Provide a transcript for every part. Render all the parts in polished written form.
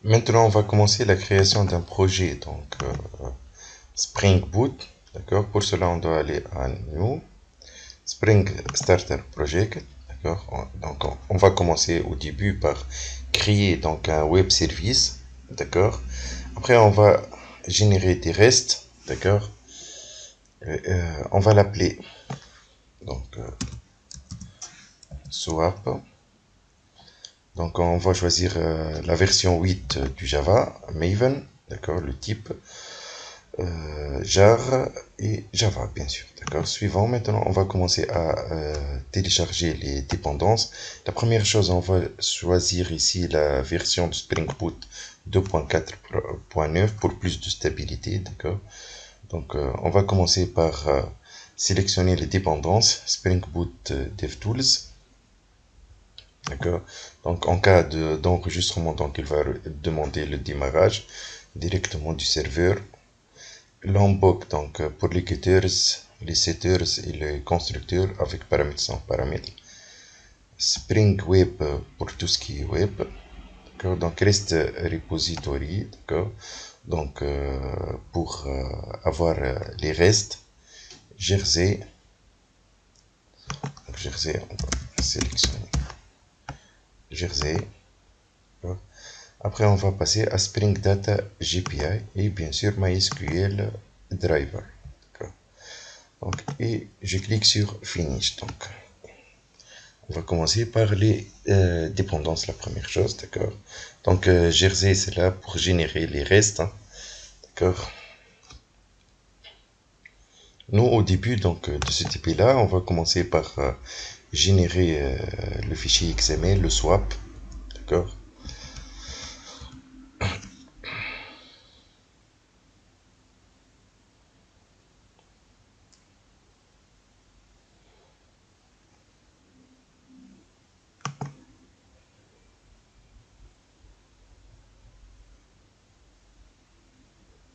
Maintenant, on va commencer la création d'un projet, donc Spring Boot, d'accord? Pour cela, on doit aller à New, Spring Starter Project, d'accord? Donc, on va commencer au début par créer donc un web service, d'accord? Après, on va générer des restes, d'accord? On va l'appeler donc swap. Donc, on va choisir la version 8 du Java, Maven, d'accord? Le type jar et Java, bien sûr. D'accord. Suivant, maintenant, on va commencer à télécharger les dépendances. La première chose, on va choisir ici la version de Spring Boot 2.4.9 pour plus de stabilité. D'accord. Donc, on va commencer par sélectionner les dépendances Spring Boot DevTools. D'accord. Donc, en cas d'enregistrement, donc il va demander le démarrage directement du serveur. Lombok, donc pour les getters, les setters et les constructeurs avec paramètres sans paramètres. Spring Web pour tout ce qui est web. Donc REST repository. Donc pour avoir les restes. Jersey. Donc, Jersey, on va sélectionner. Jersey. Après, on va passer à Spring Data GPI et bien sûr MySQL Driver. Donc, et je clique sur Finish. Donc, on va commencer par les dépendances, la première chose, d'accord. Donc, Jersey, c'est là pour générer les restes, hein, d'accord. Nous, au début donc, de ce type-là, on va commencer par générer le fichier XML, le swap, d'accord.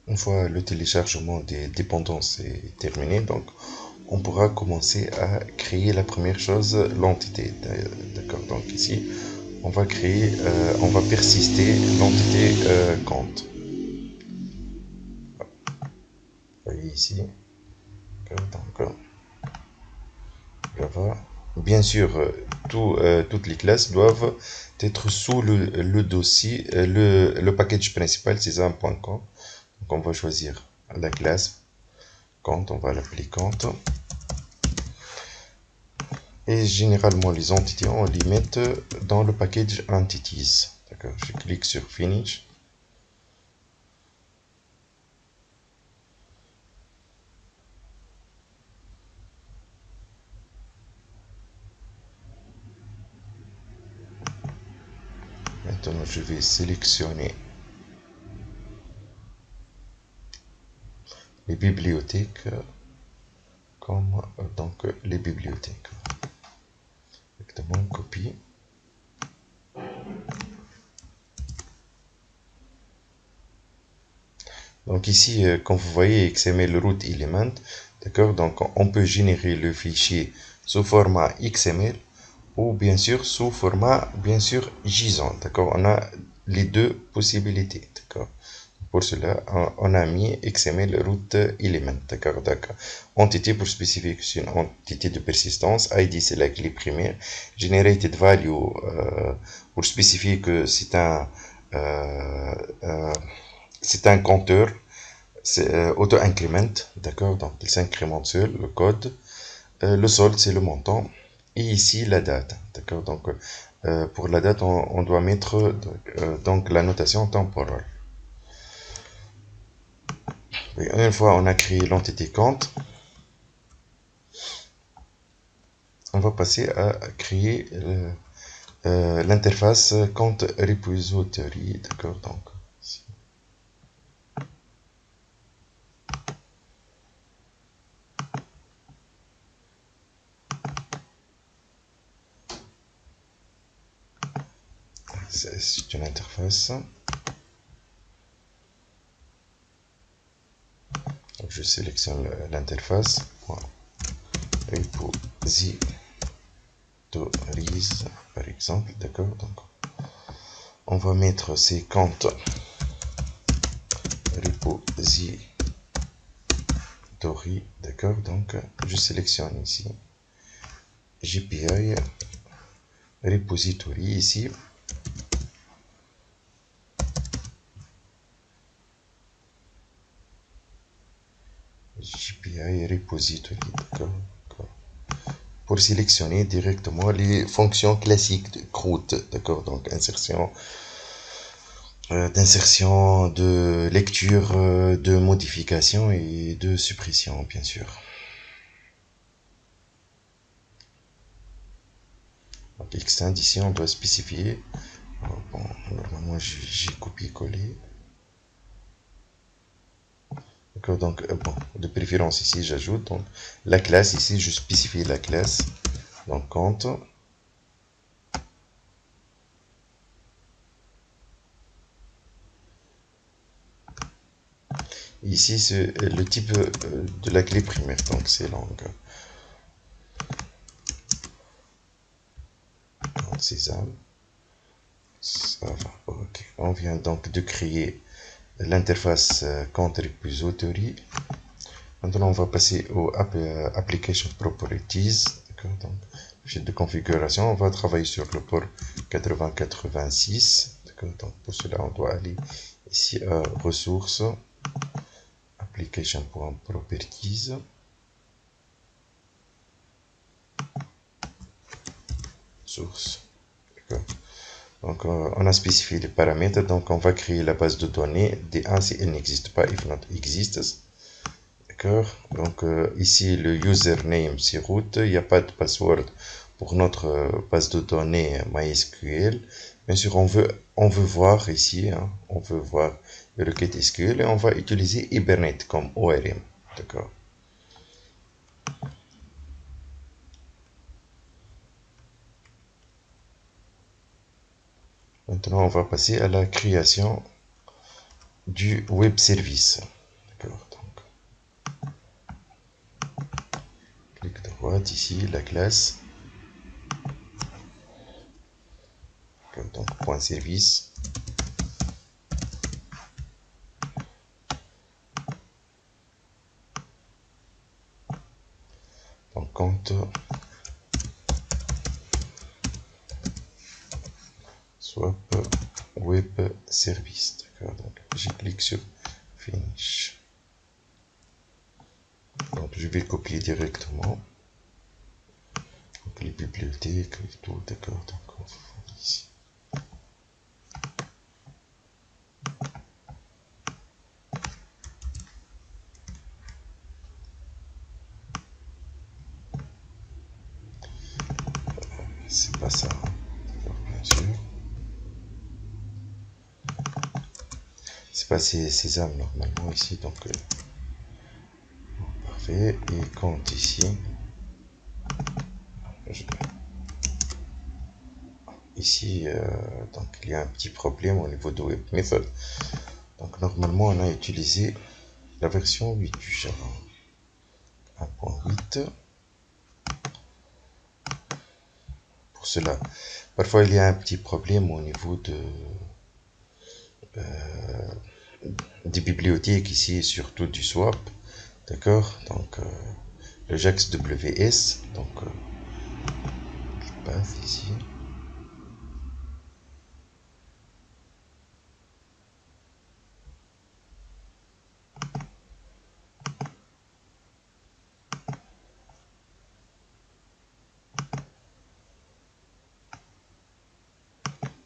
Une fois le téléchargement des dépendances est terminé, donc on pourra commencer à créer la première chose, l'entité. D'accord. Donc ici, on va créer, on va persister l'entité compte. Vous voyez ici. Donc, Java. Bien sûr, toutes les classes doivent être sous le dossier, le package principal, c'est un.com. Donc on va choisir la classe compte, on va l'appeler compte. Et généralement, les entités, on les met dans le package entities. D'accord. Je clique sur Finish. Maintenant, je vais sélectionner les bibliothèques comme donc les bibliothèques. Directement copie. Donc ici, comme vous voyez, XML root element, d'accord. Donc on peut générer le fichier sous format XML ou bien sûr sous format bien sûr JSON, d'accord. On a les deux possibilités, d'accord. Pour cela, on a mis XML root element, d'accord. D'accord. Entité pour spécifier que c'est une entité de persistance. ID c'est la clé primaire. Generated value pour spécifier que euh, euh, c'est un compteur, c'est auto-increment, d'accord, donc il s'incrémente seul, le code. Le solde, c'est le montant. Et ici, la date, d'accord, donc pour la date, on doit mettre donc la notation temporelle. Et une fois on a créé l'entité compte, on va passer à créer l'interface compte repository, d'accord, donc c'est une interface. Donc je sélectionne l'interface. Repositories, par exemple, d'accord. Donc on va mettre ces comptes repository, d'accord. Donc je sélectionne ici GPI repository ici. GPI repository, d'accord. Pour sélectionner directement les fonctions classiques de CRUD, d'accord. Donc d'insertion, de lecture, de modification et de suppression, bien sûr. Donc extend ici, on doit spécifier. Bon, normalement j'ai copié-collé. D'accord, donc bon, de préférence ici j'ajoute donc la classe ici, je spécifie la classe. Donc compte. Ici c'est le type de la clé primaire, donc c'est langue. Sésame. Ça va, ok. On vient donc de créer l'interface compte repository. Maintenant on va passer au application properties. Donc fichier de configuration, on va travailler sur le port 8086. Donc pour cela on doit aller ici à ressources, application.properties, source. Donc on a spécifié les paramètres, donc on va créer la base de données D1 si elle n'existe pas, if not exists. D'accord, donc ici le username c'est root, il n'y a pas de password pour notre base de données MySQL. Bien sûr on veut voir ici, hein, on veut voir le requête SQL et on va utiliser Hibernate comme ORM. D'accord. Maintenant on va passer à la création du web service. D'accord, donc clic droit ici, la classe. Donc point service. Donc compte swap web service. D'accord, donc je clique sur finish. Donc je vais copier directement. Donc les bibliothèques et tout, d'accord. Donc on va ici. C'est pas ça, bien sûr. C'est pas Sésame normalement ici, donc parfait. Et compte ici. Ici, donc il y a un petit problème au niveau de web method. Donc normalement on a utilisé la version 8 du Java 1.8. Pour cela, parfois il y a un petit problème au niveau des bibliothèques ici, surtout du swap. D'accord, donc le JAX WS, donc passe ici.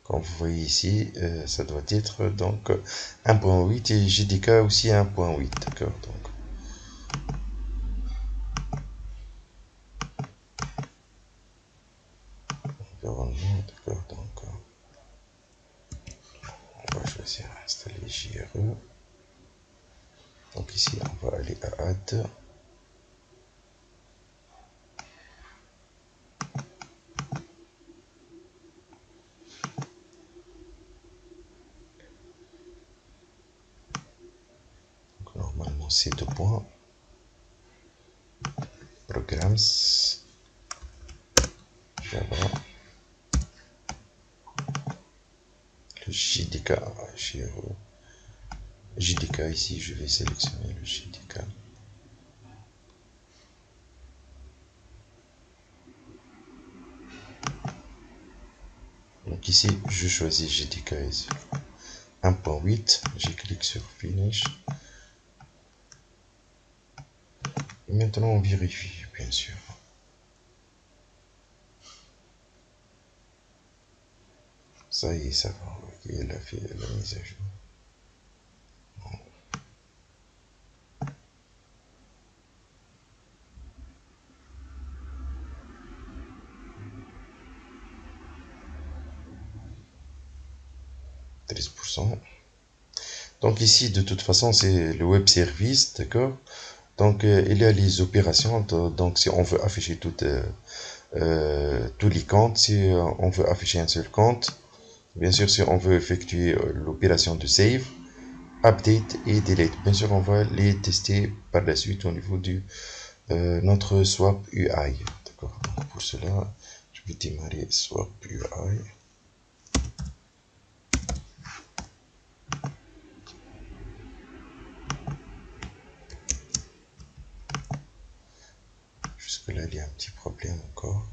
Comme vous voyez ici, ça doit être donc 1.8 et JDK aussi 1.8. D'accord, donc environnement, d'accord, donc on va choisir installer JRE. Donc ici on va aller à add. Donc normalement c'est deux points. Programs Java, le JDK. Chez JDK ici, je vais sélectionner le JDK. Donc ici, je choisis JDK 1.8, je clique sur Finish. Et maintenant, on vérifie, bien sûr. Ça y est, ça va. Il a fait la mise à jour. 13%. Donc ici, de toute façon, c'est le web service, d'accord? Donc il y a les opérations. Donc si on veut afficher tous les comptes, si on veut afficher un seul compte, bien sûr, si on veut effectuer l'opération de save, update et delete. Bien sûr, on va les tester par la suite au niveau de notre swap UI. D'accord. Donc pour cela, je vais démarrer swap UI. Jusque là, il y a un petit problème encore.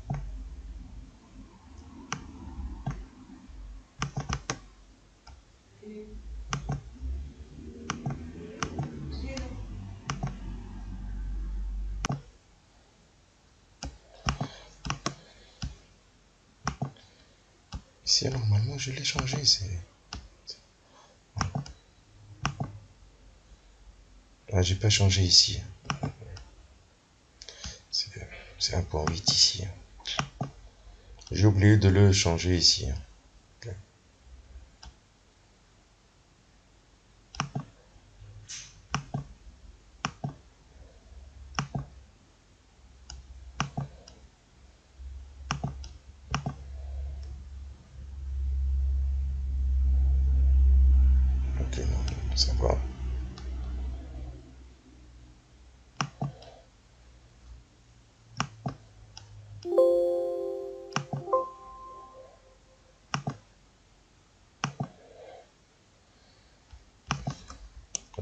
Ici, normalement, je l'ai changé. Ah, j'ai pas changé ici. C'est 1.8 ici. J'ai oublié de le changer ici. Ok, non, ça va.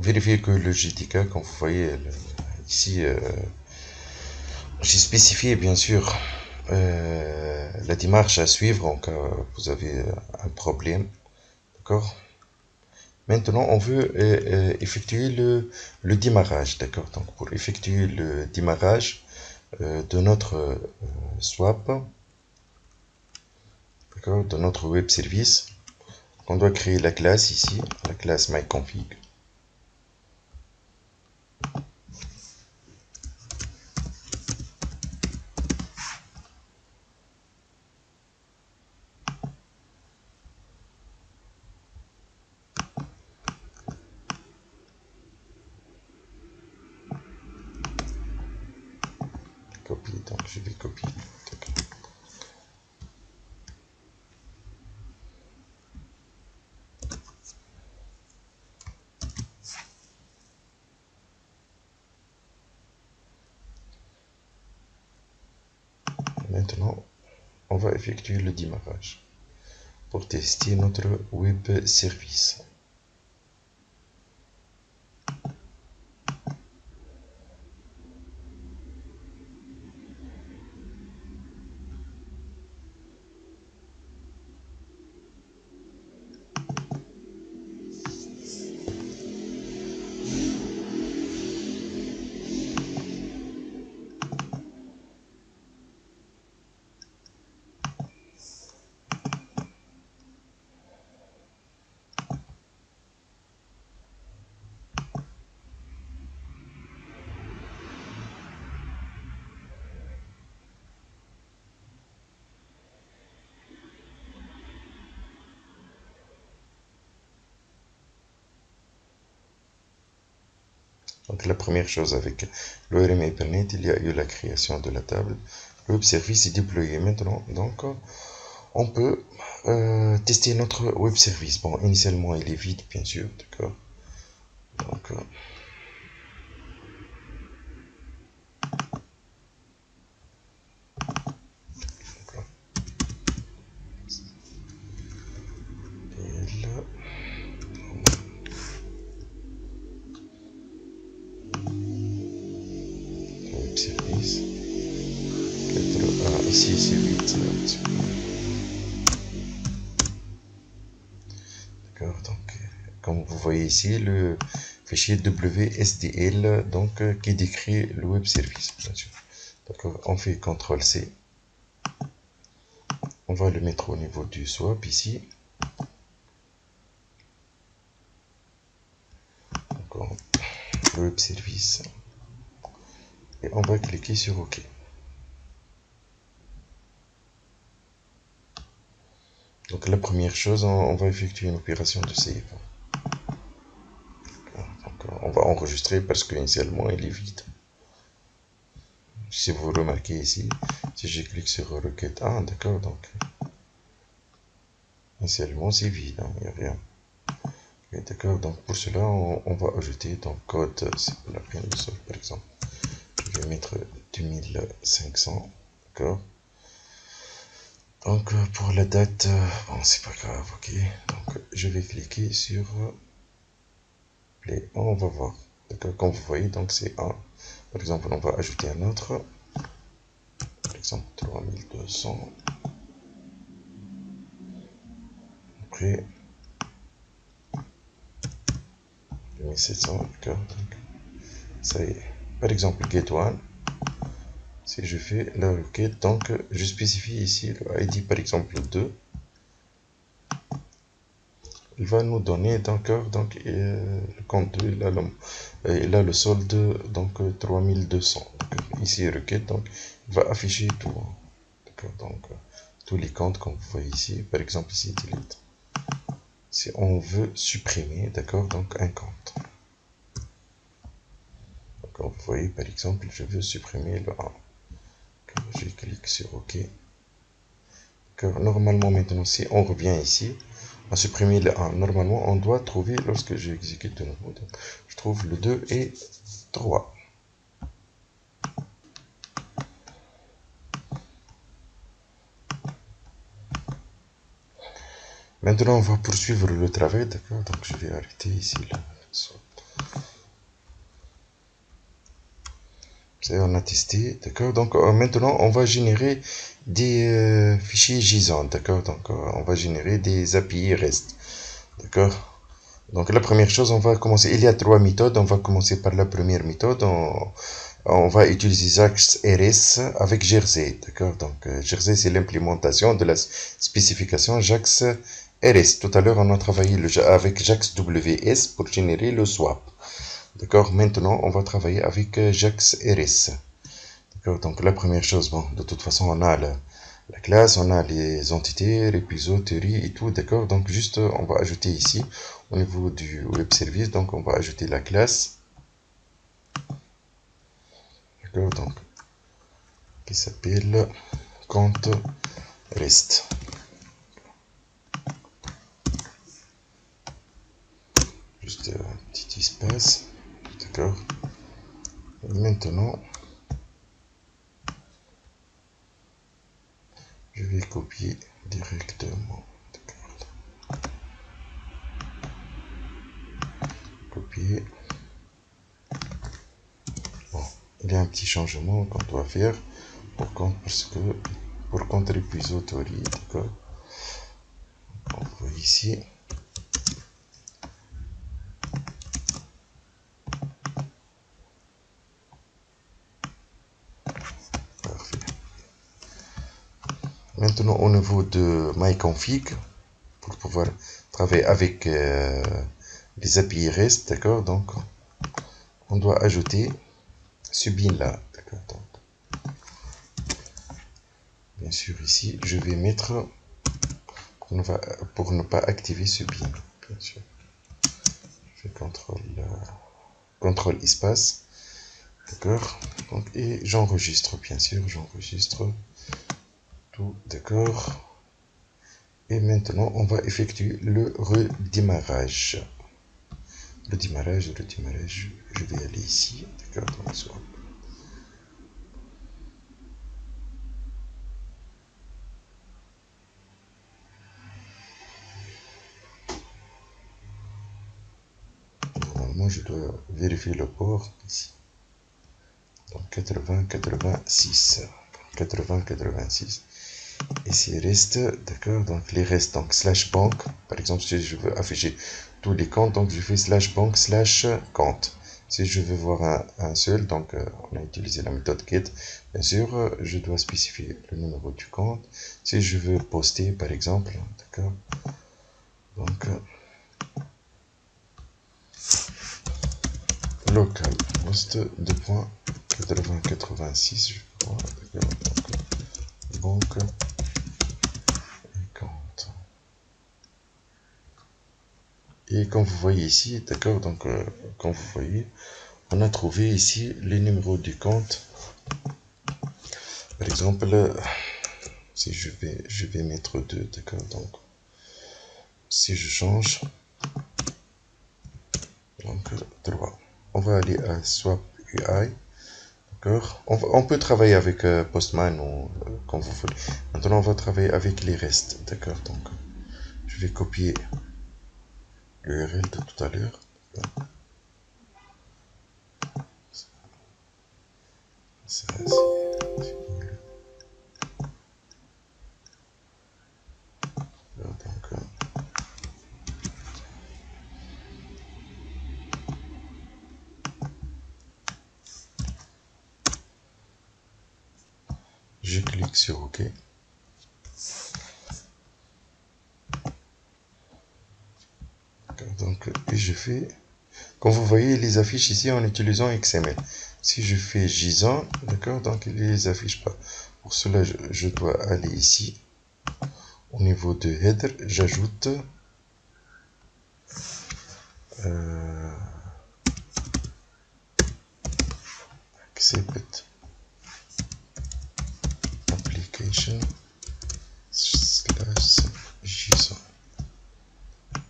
Vérifiez que le JDK, comme vous voyez ici, j'ai spécifié bien sûr la démarche à suivre en cas vous avez un problème. D'accord. Maintenant, on veut effectuer le démarrage. D'accord. Donc, pour effectuer le démarrage de notre swap, d'accord, de notre web service, on doit créer la classe ici, la classe myConfig. Copier, donc je vais copier. Maintenant, on va effectuer le démarrage pour tester notre web service. Donc la première chose avec l'ORM Ethernet, il y a eu la création de la table. Le web service est déployé maintenant. Donc on peut tester notre web service. Bon, initialement il est vide bien sûr, d'accord. Donc et là, Ici, c'est vide. D'accord, donc, comme vous voyez ici, le fichier WSDL, donc, qui décrit le web service. D'accord, on fait CTRL-C. On va le mettre au niveau du swap ici. D'accord, le web service. Et on va cliquer sur OK. Donc la première chose, on va effectuer une opération de save. Donc, on va enregistrer parce qu'initialement il est vide. Si vous remarquez ici, si je clique sur requête 1, d'accord, donc initialement c'est vide, il n'y a rien. D'accord, donc pour cela on va ajouter donc code, c'est la peine de sol par exemple. Je vais mettre 2500, d'accord. Donc pour la date, bon c'est pas grave, ok. Donc je vais cliquer sur play, on va voir. D'accord, comme vous voyez, donc c'est un. Par exemple, on va ajouter un autre. Par exemple, 3200. Après, 2700, d'accord. Donc, ça y est. Par exemple, get one. Si je fais la requête, donc je spécifie ici le ID, par exemple 2. Il va nous donner d'accord, donc le compte 2, il a le solde donc 3200. Ici requête, donc il va afficher tout. D'accord, donc tous les comptes comme vous voyez ici, par exemple ici delete. Si on veut supprimer, d'accord, donc un compte. Donc vous voyez par exemple, je veux supprimer le 1. Je clique sur OK. Normalement maintenant, si on revient ici, à supprimer le 1, normalement on doit trouver, lorsque j'exécute de nouveau, donc, je trouve le 2 et 3. Maintenant on va poursuivre le travail, d'accord, donc je vais arrêter ici là. On a testé, d'accord. Donc maintenant on va générer des fichiers JSON, d'accord. Donc on va générer des API REST, d'accord. Donc la première chose, on va commencer. Il y a trois méthodes. On va commencer par la première méthode. On va utiliser JAX RS avec Jersey, d'accord. Donc Jersey c'est l'implémentation de la spécification JAX RS. Tout à l'heure on a travaillé avec JAX WS pour générer le swap. D'accord, maintenant on va travailler avec JAX RS. D'accord, donc la première chose, bon, de toute façon on a la classe, on a les entités, repository et tout, d'accord. Donc juste on va ajouter ici au niveau du web service, donc on va ajouter la classe, d'accord, donc qui s'appelle compte REST. Juste un petit espace, d'accord. Maintenant je vais copier directement, d'accord. Copier. Bon, il y a un petit changement qu'on doit faire pour compte, parce que pour compte repository, d'accord. On voit ici. Parfait. Maintenant au niveau de myconfig, pour pouvoir travailler avec les API REST, d'accord, donc on doit ajouter ce bin là, d'accord. Donc bien sûr ici je vais mettre pour ne pas activer ce bin, bien sûr. Je fais contrôle espace, d'accord. Donc et j'enregistre, bien sûr, j'enregistre tout, d'accord. Et maintenant on va effectuer le redémarrage. Le démarrage, je vais aller ici, d'accord, dans le swap. Normalement, je dois vérifier le port ici. Donc 80, 86. 80, 86. Ici reste, d'accord, donc les restes, donc slash banque. Par exemple, si je veux afficher tous les comptes, donc je fais slash banque slash compte. Si je veux voir un seul, donc on a utilisé la méthode get. Bien sûr, je dois spécifier le numéro du compte. Si je veux poster, par exemple, d'accord, donc local host 2.8086, je crois, d'accord, donc banque et compte. Et comme vous voyez ici, d'accord, donc comme vous voyez, on a trouvé ici les numéros du compte. Par exemple, si je vais mettre 2, d'accord, donc si je change, donc 3. On va aller à swap UI, d'accord. On peut travailler avec Postman ou comme vous voulez. Maintenant, on va travailler avec les restes, d'accord. Donc, je vais copier l'URL de tout à l'heure. Ça, donc, je clique sur OK. Donc, et je fais, comme vous voyez, il les affiche ici en utilisant XML. Si je fais JSON, d'accord, donc il ne les affiche pas. Pour cela, je dois aller ici, au niveau de header, j'ajoute accept application slash JSON.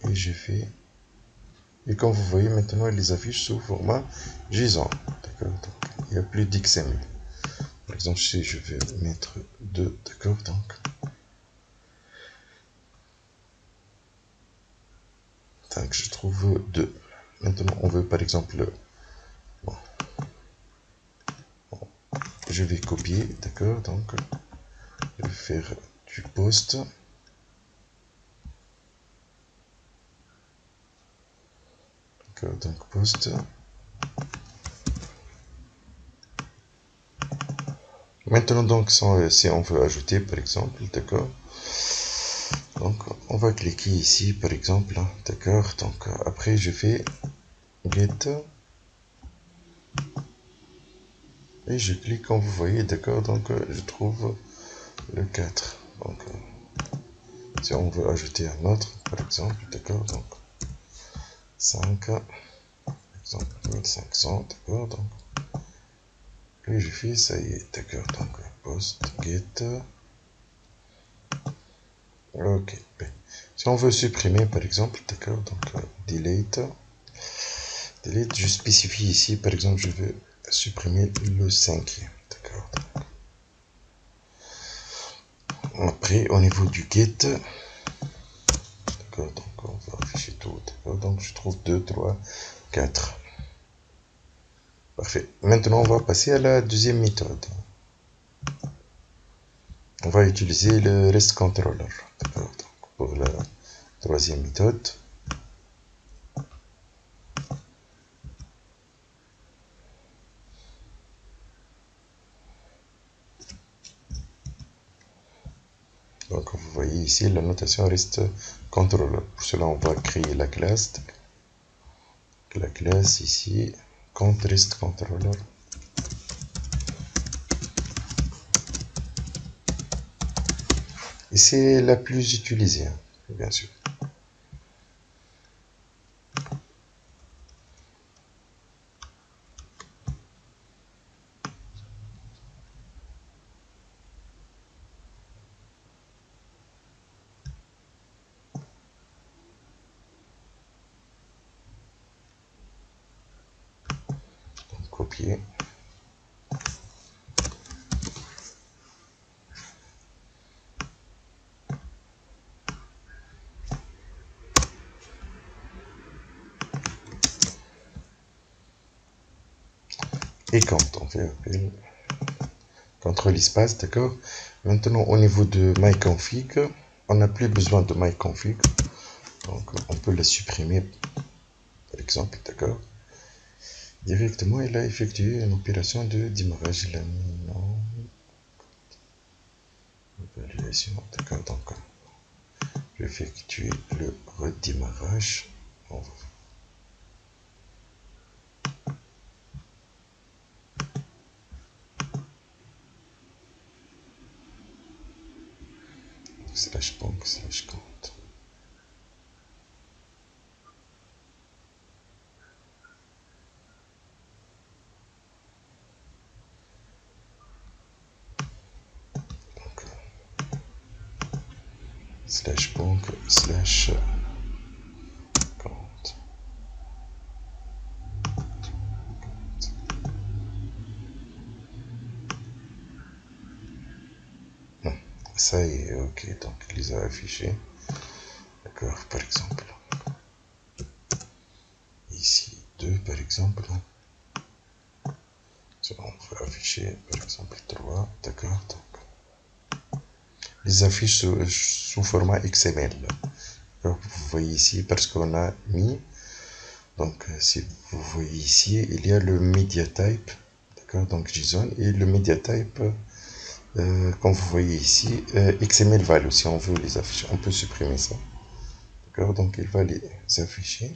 Et je fais, et comme vous voyez maintenant, il les affiche sous format JSON. D'accord, donc il n'y a plus d'XML. Par exemple, si je vais mettre 2, d'accord, donc je trouve 2. Maintenant, on veut par exemple, bon, je vais copier, d'accord, donc je vais faire du post, d'accord, donc post. Maintenant, donc, si on veut ajouter, par exemple, d'accord, donc on va cliquer ici, par exemple, d'accord, donc après je fais get et je clique, comme vous voyez, d'accord, donc je trouve le 4. Donc, si on veut ajouter un autre, par exemple, d'accord, donc 5, par exemple 1500, d'accord, donc, et je fais, ça y est, d'accord, donc post, get, ok. Si on veut supprimer, par exemple, d'accord, donc delete, je spécifie ici, par exemple, je veux supprimer le 5e, d'accord. Après, au niveau du get, d'accord, donc on va afficher tout, d'accord, donc je trouve 2, 3, 4. Parfait. Maintenant, on va passer à la deuxième méthode. On va utiliser le REST controller, d'accord, donc pour la troisième méthode. Donc, vous voyez ici la notation REST controller. Pour cela, on va créer la classe. La classe ici, compte REST controller. Et c'est la plus utilisée, bien sûr. Donc, copier. Et quand on fait appel contrôle espace, d'accord. Maintenant, au niveau de myconfig, on n'a plus besoin de myconfig. Donc, on peut la supprimer, par exemple, d'accord. Directement, il a effectué une opération de démarrage. Il a mis non. Évaluation, d'accord. Donc, je vais effectuer le redémarrage. On va /bank /compte. Donc, /bank /compte. Non, ça y est, ok, donc il les a affichés. D'accord, par exemple. Ici, 2 par exemple. On va afficher par exemple 3, d'accord. Donc, les affiches sous format XML. Alors, vous voyez ici, parce qu'on a mis, donc si vous voyez ici, il y a le media type, d'accord, donc JSON, et le media type, comme vous voyez ici, XML value. Si on veut les afficher, on peut supprimer ça, d'accord, donc il va les afficher.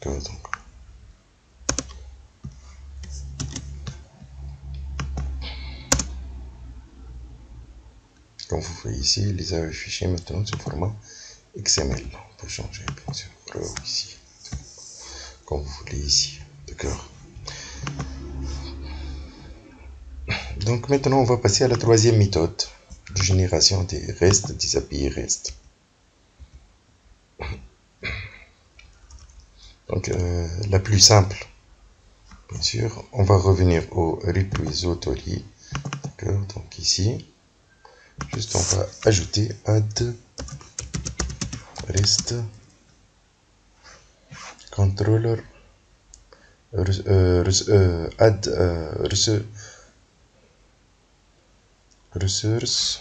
D'accord, donc comme vous voyez ici, il les a affichés maintenant sous format XML. On peut changer bien sûr ici, comme vous voulez ici, d'accord. Donc maintenant on va passer à la troisième méthode de génération des restes, des API REST. Donc la plus simple, bien sûr, on va revenir au repository, d'accord. Donc ici, juste on va ajouter add rest controller add resource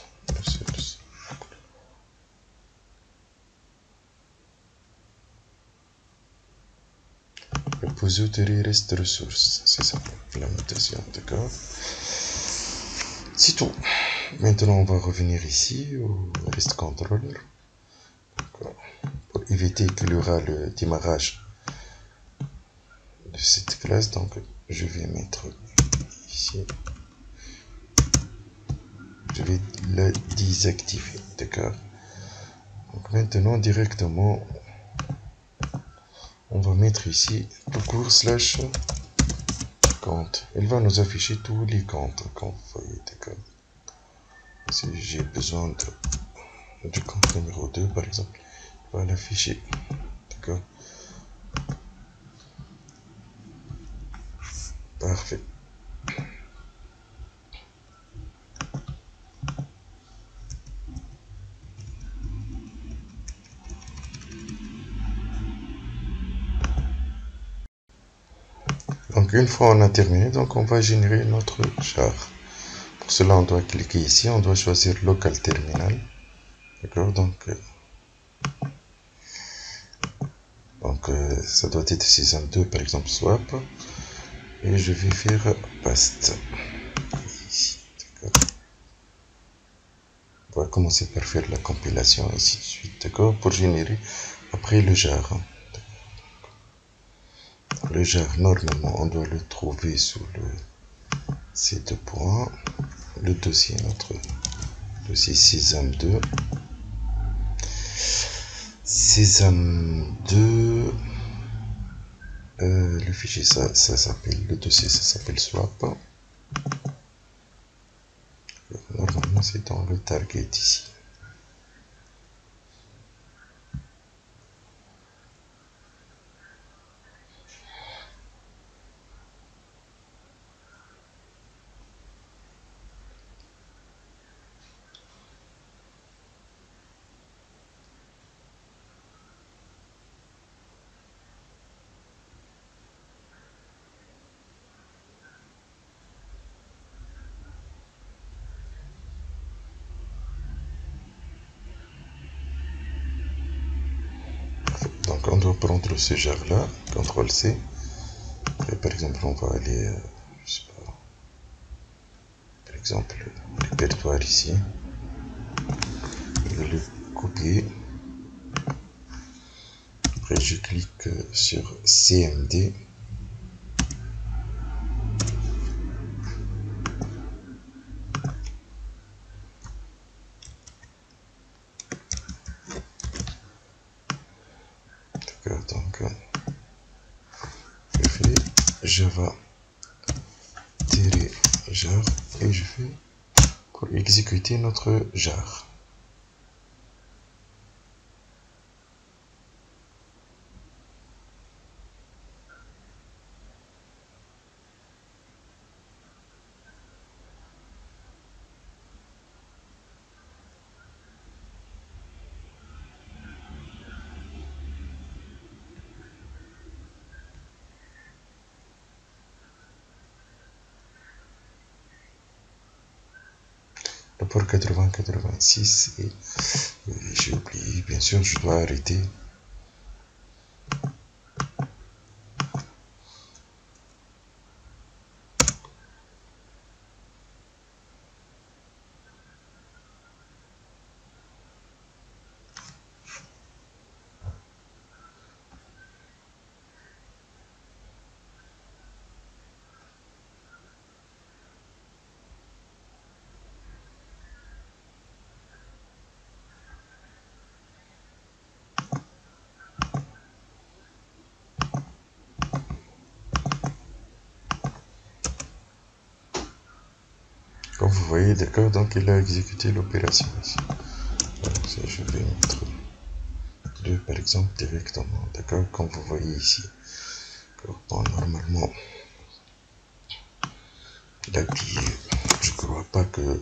repository rest resource, c'est ça la notation, d'accord. C'est tout. Maintenant on va revenir ici au rest controller, pour éviter qu'il y aura le démarrage de cette classe. Donc je vais mettre ici, je vais la désactiver, d'accord. Donc maintenant directement on va mettre ici tout court slash compte. Il va nous afficher tous les comptes, comme vous voyez, d'accord. Si j'ai besoin du compte numéro 2 par exemple, il va l'afficher, d'accord. Parfait. Donc une fois on a terminé, donc on va générer notre char. Pour cela on doit cliquer ici, on doit choisir local terminal, d'accord. Donc ça doit être system2 par exemple swap, et je vais faire paste ici, d'accord. On va commencer par faire la compilation et ainsi de suite, d'accord, pour générer après le jar. Le jar, normalement on doit le trouver sous ces deux points, le dossier, notre dossier Sésame2, Sésame2, le fichier ça s'appelle, le dossier ça s'appelle swap. Normalement c'est dans le target ici. prendre ce jar là, CTRL C. Et par exemple, on va aller, je sais pas, par exemple, répertoire ici. Je vais le copier. Après, je clique sur CMD. D'accord, donc je fais Java jar et je fais pour exécuter notre jar. Le port 8086 et j'ai oublié, bien sûr, je dois arrêter. Comme vous voyez, d'accord, donc il a exécuté l'opération ici. Donc ça, je vais mettre 2 par exemple directement, d'accord, comme vous voyez ici. Bon, normalement, il a oublié, je crois pas que